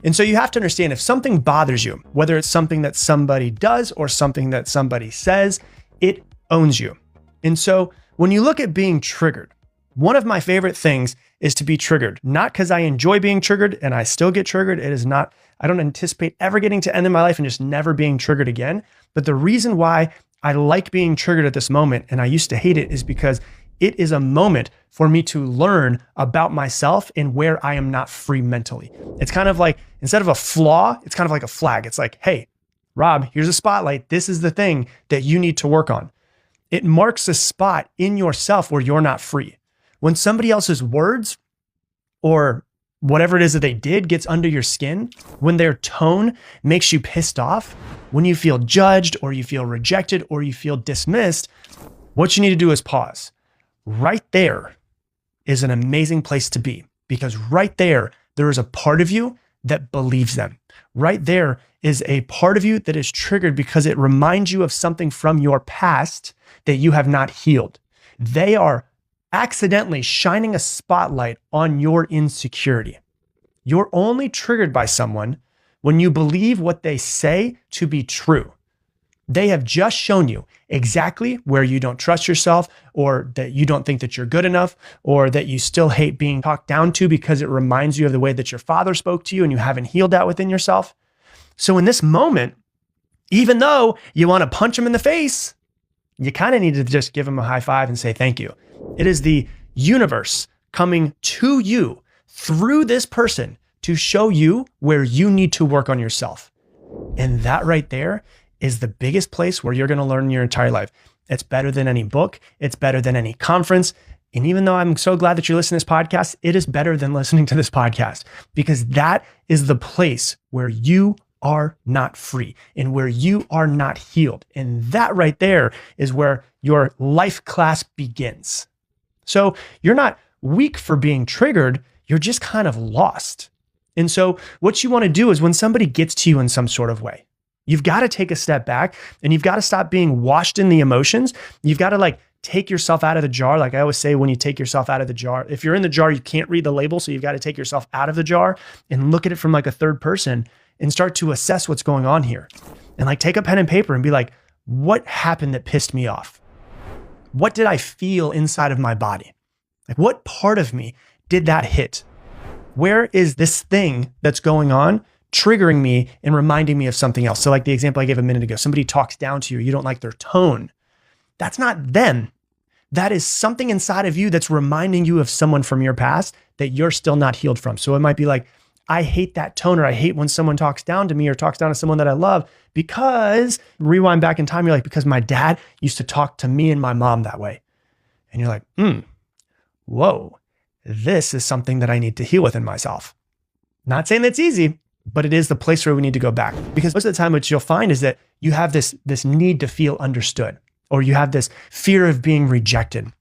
And so you have to understand, if something bothers you, whether it's something that somebody does or something that somebody says, it owns you. And so when you look at being triggered, one of my favorite things is to be triggered, not because I enjoy being triggered and I still get triggered. It is not, I don't anticipate ever getting to end in my life and just never being triggered again. But the reason why I like being triggered at this moment, and I used to hate it, is because it is a moment for me to learn about myself and where I am not free mentally. It's kind of like, instead of a flaw, it's kind of like a flag. It's like, hey, Rob, here's a spotlight. This is the thing that you need to work on. It marks a spot in yourself where you're not free. When somebody else's words or whatever it is that they did gets under your skin, when their tone makes you pissed off, when you feel judged or you feel rejected or you feel dismissed, what you need to do is pause. Right there is an amazing place to be, because right there is a part of you that believes them. Right there is a part of you that is triggered because it reminds you of something from your past that you have not healed. They are accidentally shining a spotlight on your insecurity. You're only triggered by someone when you believe what they say to be true. They have just shown you exactly where you don't trust yourself, or that you don't think that you're good enough, or that you still hate being talked down to because it reminds you of the way that your father spoke to you and you haven't healed that within yourself. So in this moment, even though you want to punch them in the face, you kind of need to just give them a high five and say thank you. It is the universe coming to you through this person to show you where you need to work on yourself. And that right there is the biggest place where you're going to learn in your entire life. It's better than any book. It's better than any conference. And even though I'm so glad that you listen to this podcast, it is better than listening to this podcast, because that is the place where you are not free and where you are not healed. And that right there is where your life class begins. So you're not weak for being triggered. You're just kind of lost. And so what you want to do is, when somebody gets to you in some sort of way, you've got to take a step back and you've got to stop being washed in the emotions. You've got to take yourself out of the jar. Like I always say, when you take yourself out of the jar, if you're in the jar, you can't read the label. So you've got to take yourself out of the jar and look at it from a third person and start to assess what's going on here. And take a pen and paper and be like, what happened that pissed me off? What did I feel inside of my body? What part of me did that hit? Where is this thing that's going on triggering me and reminding me of something else? So the example I gave a minute ago, somebody talks down to you, you don't like their tone. That's not them. That is something inside of you that's reminding you of someone from your past that you're still not healed from. So it might be like, I hate that tone, or I hate when someone talks down to me or talks down to someone that I love, because, rewind back in time, you're like, because my dad used to talk to me and my mom that way. And you're like, whoa, this is something that I need to heal within myself. Not saying that's easy, but it is the place where we need to go back. Because most of the time what you'll find is that you have this need to feel understood, or you have this fear of being rejected,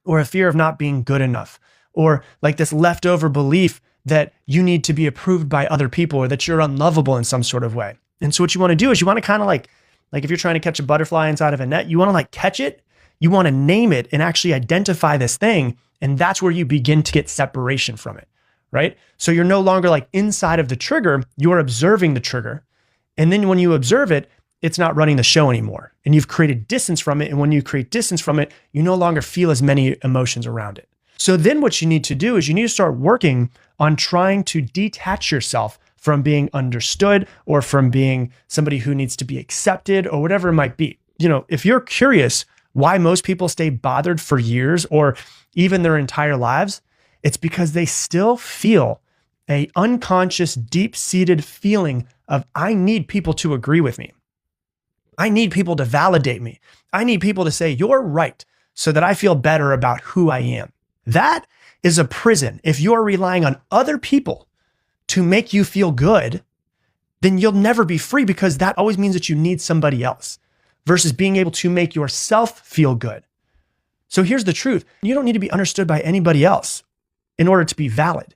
or a fear of not being good enough, or this leftover belief that you need to be approved by other people, or that you're unlovable in some sort of way. And so what you want to do is you want to kind of like if you're trying to catch a butterfly inside of a net, you want to catch it, you want to name it and actually identify this thing. And that's where you begin to get separation from it, right? So you're no longer inside of the trigger, you're observing the trigger. And then when you observe it, it's not running the show anymore. And you've created distance from it. And when you create distance from it, you no longer feel as many emotions around it. So then what you need to do is you need to start working on trying to detach yourself from being understood, or from being somebody who needs to be accepted, or whatever it might be. If you're curious why most people stay bothered for years or even their entire lives, it's because they still feel a unconscious, deep-seated feeling of, I need people to agree with me. I need people to validate me. I need people to say, you're right, so that I feel better about who I am. That is a prison. If you're relying on other people to make you feel good, then you'll never be free, because that always means that you need somebody else, versus being able to make yourself feel good. So here's the truth. You don't need to be understood by anybody else in order to be valid.